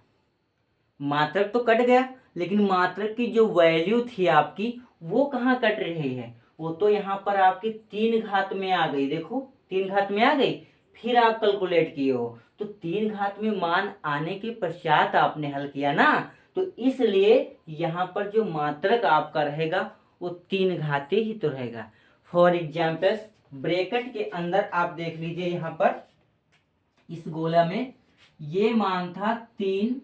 मात्रक तो कट गया, लेकिन मात्रक की जो वैल्यू थी आपकी वो कहाँ कट रही है? वो तो यहाँ पर आपकी 3 घात में आ गई। देखो 3 घात में आ गई, फिर आप कैलकुलेट किए हो तो 3 घात में मान आने के पश्चात आपने हल किया ना, तो इसलिए यहाँ पर जो मात्रक आपका रहेगा वो 3 घाती ही तो रहेगा। फॉर एग्जाम्पल ब्रैकेट के अंदर आप देख लीजिए, यहाँ पर इस गोला में ये मान था 3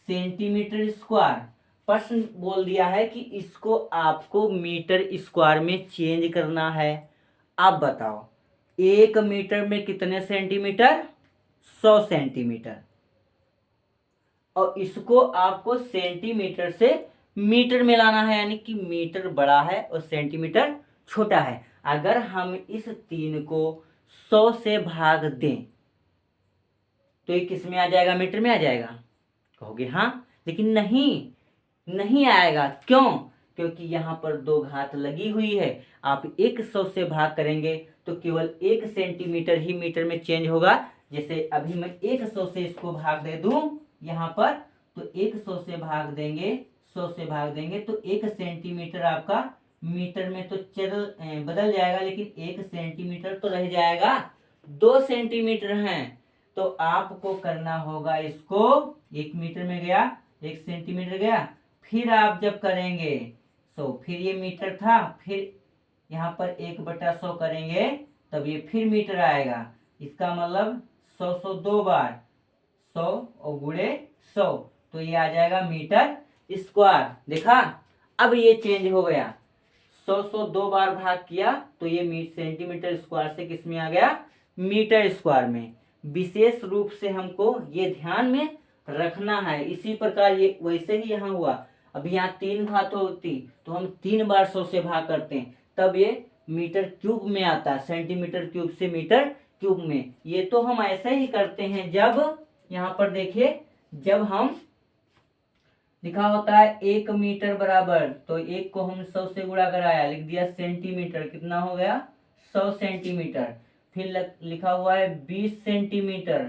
सेंटीमीटर स्क्वायर। प्रश्न बोल दिया है कि इसको आपको मीटर स्क्वायर में चेंज करना है। आप बताओ 1 मीटर में कितने सेंटीमीटर? 100 सेंटीमीटर। और इसको आपको सेंटीमीटर से मीटर में लाना है, यानी कि मीटर बड़ा है और सेंटीमीटर छोटा है। अगर हम इस 3 को 100 से भाग दें तो ये किस में आ जाएगा, मीटर में आ जाएगा। कहोगे हाँ, लेकिन नहीं आएगा। क्यों? क्योंकि यहाँ पर 2 घात लगी हुई है। आप 100 से भाग करेंगे तो केवल 1 सेंटीमीटर ही मीटर में चेंज होगा। जैसे अभी मैं 100 से इसको भाग दे दूं यहाँ पर, तो 100 से भाग देंगे, 100 से भाग देंगे तो 1 सेंटीमीटर आपका मीटर में तो बदल जाएगा, लेकिन 1 सेंटीमीटर तो रह जाएगा। 2 सेंटीमीटर हैं, तो आपको करना होगा इसको, 1 मीटर में गया, 1 सेंटीमीटर गया, फिर आप जब करेंगे फिर ये मीटर था, फिर यहाँ पर 1/100 करेंगे तब ये फिर मीटर आएगा। इसका मतलब 100 2 बार 100 और गुणे 100, तो ये आ जाएगा मीटर स्क्वायर। देखा, अब ये चेंज हो गया। 100 2 बार भाग किया तो ये सेंटीमीटर स्क्वायर से किस में आ गया, मीटर स्क्वायर में। विशेष रूप से हमको ये ध्यान में रखना है। इसी प्रकार ये वैसे ही यहाँ हुआ। अभी यहाँ 3 घात होती तो हम 3 बार 100 से भाग करते हैं, तब ये मीटर क्यूब में आता है, सेंटीमीटर क्यूब से मीटर क्यूब में। ये तो हम ऐसे ही करते हैं जब यहाँ पर देखिए, जब हम लिखा होता है 1 मीटर बराबर, तो 1 को हम 100 से गुणा कराया, लिख दिया सेंटीमीटर, कितना हो गया 100 सेंटीमीटर। फिर लिखा हुआ है 20 सेंटीमीटर,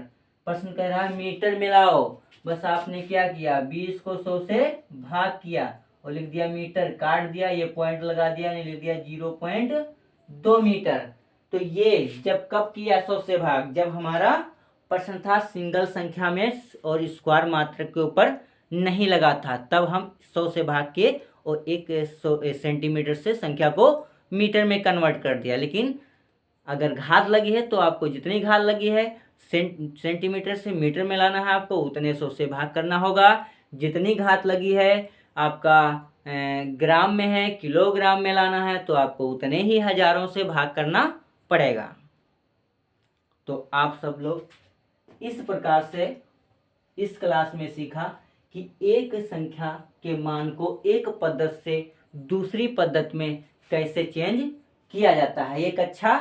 प्रश्न कह रहा है मीटर मिलाओ। बस आपने क्या किया, 20 को 100 से भाग किया और लिख दिया मीटर, काट दिया, ये पॉइंट लगा दिया, लिख दिया 0.2 मीटर। तो ये जब कब किया 100 से भाग, जब हमारा प्रश्न था सिंगल संख्या में और स्क्वायर मात्रक के ऊपर नहीं लगा था, तब हम 100 से भाग के और 1 सेंटीमीटर से संख्या को मीटर में कन्वर्ट कर दिया। लेकिन अगर घात लगी है तो आपको जितनी घात लगी है सेंटीमीटर से मीटर में लाना है, आपको उतने 100 से भाग करना होगा। जितनी घात लगी है आपका ग्राम में है, किलोग्राम में लाना है, तो आपको उतने ही हजारों से भाग करना पड़ेगा। तो आप सब लोग इस प्रकार से इस क्लास में सीखा कि एक संख्या के मान को एक पद्धति से दूसरी पद्धति में कैसे चेंज किया जाता है। ये कक्षा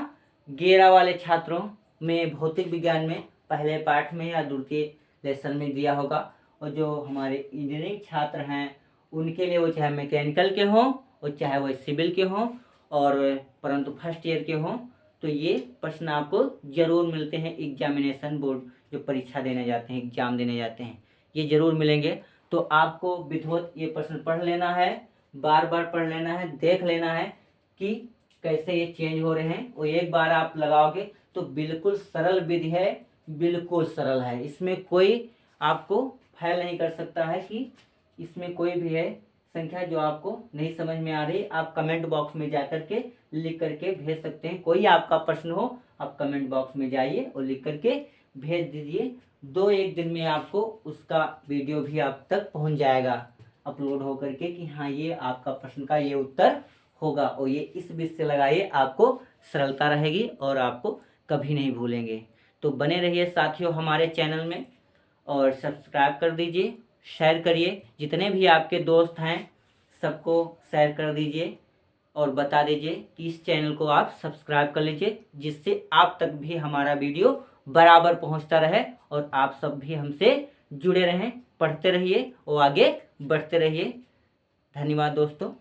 11 वाले छात्रों में भौतिक विज्ञान में पहले पाठ में या द्वितीय लेसन में दिया होगा, और जो हमारे इंजीनियरिंग छात्र हैं उनके लिए, वो चाहे मैकेनिकल के हों और चाहे वो सिविल के हों और परंतु फर्स्ट ईयर के हों, तो ये प्रश्न आपको जरूर मिलते हैं। एग्जामिनेशन बोर्ड जो परीक्षा देने जाते हैं, एग्जाम देने जाते हैं, ये जरूर मिलेंगे। तो आपको विधिवत ये प्रश्न पढ़ लेना है, बार बार पढ़ लेना है, देख लेना है कि कैसे ये चेंज हो रहे हैं, और एक बार आप लगाओगे तो बिल्कुल सरल विधि है, बिल्कुल सरल है। इसमें कोई आपको फेल नहीं कर सकता है कि इसमें कोई भी है संख्या जो आपको नहीं समझ में आ रही, आप कमेंट बॉक्स में जा करके लिख करके भेज सकते हैं। कोई आपका प्रश्न हो आप कमेंट बॉक्स में जाइए और लिख करके भेज दीजिए। 2-1 दिन में आपको उसका वीडियो भी आप तक पहुंच जाएगा अपलोड हो करके कि हाँ ये आपका प्रश्न का ये उत्तर होगा, और ये इस बीच से लगाइए, आपको सरलता रहेगी और आपको कभी नहीं भूलेंगे। तो बने रहिए साथियों हमारे चैनल में और सब्सक्राइब कर दीजिए, शेयर करिए, जितने भी आपके दोस्त हैं सबको शेयर कर दीजिए और बता दीजिए कि इस चैनल को आप सब्सक्राइब कर लीजिए, जिससे आप तक भी हमारा वीडियो बराबर पहुंचता रहे और आप सब भी हमसे जुड़े रहें। पढ़ते रहिए और आगे बढ़ते रहिए। धन्यवाद दोस्तों।